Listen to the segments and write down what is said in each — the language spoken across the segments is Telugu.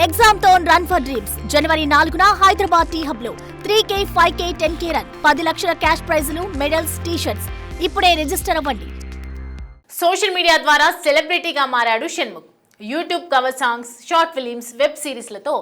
ఎగ్జామ్ తో రన్ ఫర్ డ్రీమ్స్ జనవరి 4న హైదరాబాద్ టీ హబ్ లో 3K, 5K, 10K రన్ 10 లక్షల క్యాష్ ప్రైజులు, మెడల్స్, టీ-షర్ట్స్. ఇప్పుడే రిజిస్టర్ అవ్వండి. సోషల్ మీడియా ద్వారా సెలబ్రిటీగా మారాడు Shanmukh. YouTube cover songs, short films, web సిరీస్లతో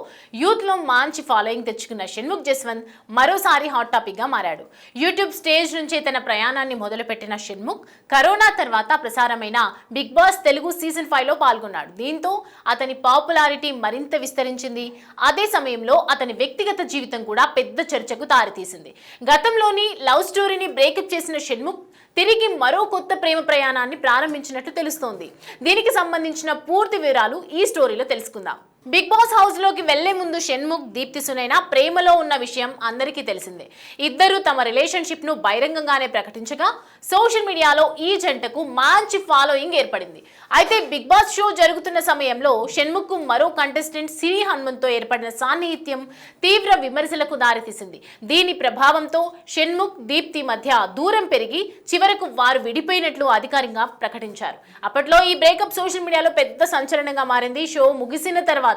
యూత్లో మంచి ఫాలోయింగ్ తెచ్చుకున్న షణ్ముఖ్ జస్వంత్ మరోసారి హాట్ టాపిక్గా మారాడు. యూట్యూబ్ స్టేజ్ నుంచే తన ప్రయాణాన్ని మొదలుపెట్టిన షణ్ముఖ్ కరోనా తర్వాత ప్రసారమైన బిగ్ బాస్ తెలుగు సీజన్ 5లో పాల్గొన్నాడు. దీంతో అతని పాపులారిటీ మరింత విస్తరించింది. అదే సమయంలో అతని వ్యక్తిగత జీవితం కూడా పెద్ద చర్చకు దారితీసింది. గతంలోని లవ్ స్టోరీని బ్రేకప్ చేసిన షణ్ముఖ్ తిరిగి మరో కొత్త ప్రేమ ప్రయాణాన్ని ప్రారంభించినట్లు తెలుస్తోంది. దీనికి సంబంధించిన పూర్తి వివరాలు ఈ స్టోరీలో తెలుసుకుందాం. బిగ్ బాస్ హౌస్ లోకి వెళ్లే ముందు షణ్ముఖ్, దీప్తి సునైనా ప్రేమలో ఉన్న విషయం అందరికీ తెలిసిందే. ఇద్దరు తమ రిలేషన్షిప్ ను బహిరంగంగానే ప్రకటించగా సోషల్ మీడియాలో ఈ జంటకు మంచి ఫాలోయింగ్ ఏర్పడింది. అయితే బిగ్ బాస్ షో జరుగుతున్న సమయంలో షణ్ముఖ్ కు మరో కంటెస్టెంట్ సిరి హనుమంత్తో ఏర్పడిన సాన్నిహిత్యం తీవ్ర విమర్శలకు దారితీసింది. దీని ప్రభావంతో షణ్ముఖ్, దీప్తి మధ్య దూరం పెరిగి చివరకు వారు విడిపోయినట్లు అధికారికంగా ప్రకటించారు. అప్పట్లో ఈ బ్రేకప్ సోషల్ మీడియాలో పెద్ద సంచలనంగా మారింది. షో ముగిసిన తర్వాత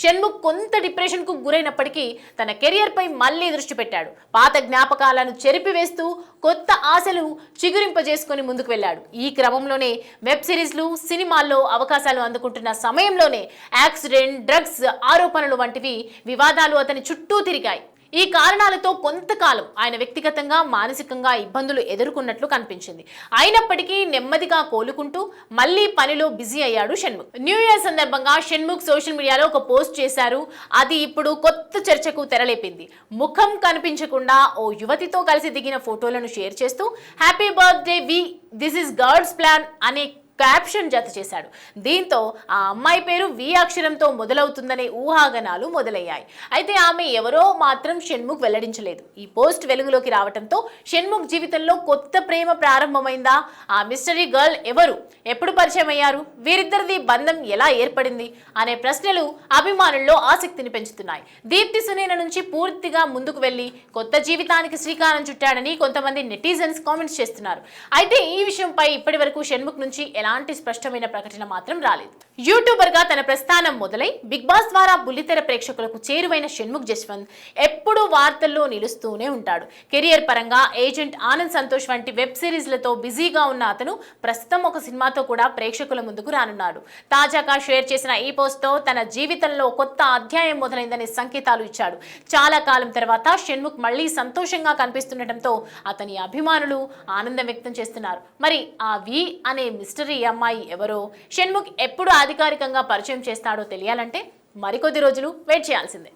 షణ్ముఖ్ కొంత డిప్రెషన్ కు గురైనప్పటికీ తన కెరియర్ పై మళ్లీ దృష్టి పెట్టాడు. పాత జ్ఞాపకాలను చెరిపివేస్తూ కొత్త ఆశలు చిగురింపజేసుకుని ముందుకు వెళ్ళాడు. ఈ క్రమంలోనే వెబ్ సిరీస్లు, సినిమాల్లో అవకాశాలు అందుకుంటున్న సమయంలోనే యాక్సిడెంట్, డ్రగ్స్ ఆరోపణలు వంటివి వివాదాలు అతని చుట్టూ తిరిగాయి. ఈ కారణాలతో కొంతకాలం ఆయన వ్యక్తిగతంగా, మానసికంగా ఇబ్బందులు ఎదుర్కొన్నట్లు కనిపించింది. అయినప్పటికీ నెమ్మదిగా కోలుకుంటూ మళ్లీ పనిలో బిజీ అయ్యాడు షణ్ముఖ్. న్యూ ఇయర్ సందర్భంగా షణ్ముఖ్ సోషల్ మీడియాలో ఒక పోస్ట్ చేశారు. అది ఇప్పుడు కొత్త చర్చకు తెరలేపింది. ముఖం కనిపించకుండా ఓ యువతితో కలిసి దిగిన ఫోటోలను షేర్ చేస్తూ happy birthday V, this is God's plan అనే క్యాప్షన్ జత చేశాడు. దీంతో ఆ అమ్మాయి పేరు వి అక్షరంతో మొదలవుతుందనే ఊహాగానాలు మొదలయ్యాయి. అయితే ఆమె ఎవరో మాత్రం షణ్ముఖ్ వెల్లడించలేదు. ఈ పోస్ట్ వెలుగులోకి రావడంతో షణ్ముఖ్ జీవితంలో కొత్త ప్రేమ ప్రారంభమైందా? ఆ మిస్టరీ గర్ల్ ఎవరు? ఎప్పుడు పరిచయం అయ్యారు? వీరిద్దరిది బంధం ఎలా ఏర్పడింది? అనే ప్రశ్నలు అభిమానుల్లో ఆసక్తిని పెంచుతున్నాయి. దీప్తి సునైన నుంచి పూర్తిగా ముందుకు వెళ్లి కొత్త జీవితానికి శ్రీకారం చుట్టాడని కొంతమంది నెటిజన్స్ కామెంట్స్ చేస్తున్నారు. అయితే ఈ విషయంపై ఇప్పటి వరకు షణ్ముఖ్ నుంచి ఎలాంటి స్పష్టమైన ప్రకటన మాత్రం రాలేదు. యూట్యూబర్ గా తన ప్రస్థానం మొదలై బిగ్ బాస్ ద్వారా బుల్లితెర ప్రేక్షకులకు చేరువైన షణ్ముఖ్ జస్వంత్ ఎప్పుడూ వార్తల్లో నిలుస్తూనే ఉంటాడు. కెరియర్ పరంగా ఏజెంట్ ఆనంద్ సంతోష్ వంటి వెబ్ సిరీస్లతో బిజీగా ఉన్న అతను ప్రస్తుతం ఒక సినిమాతో కూడా ప్రేక్షకుల ముందుకు రానున్నాడు. తాజాగా షేర్ చేసిన ఈ పోస్ట్ తో తన జీవితంలో కొత్త అధ్యాయం మొదలైందనే సంకేతాలు ఇచ్చాడు. చాలా కాలం తర్వాత షణ్ముఖ్ మళ్లీ సంతోషంగా కనిపిస్తుండటంతో అతని అభిమానులు ఆనందం వ్యక్తం చేస్తున్నారు. మరి ఆ వి అనే మిస్టరీ అమ్మాయి ఎవరో, షణ్ముఖ్ ఎప్పుడు అధికారికంగా పరిచయం చేస్తాడో తెలియాలంటే మరికొద్ది రోజులు వెయిట్ చేయాల్సిందే.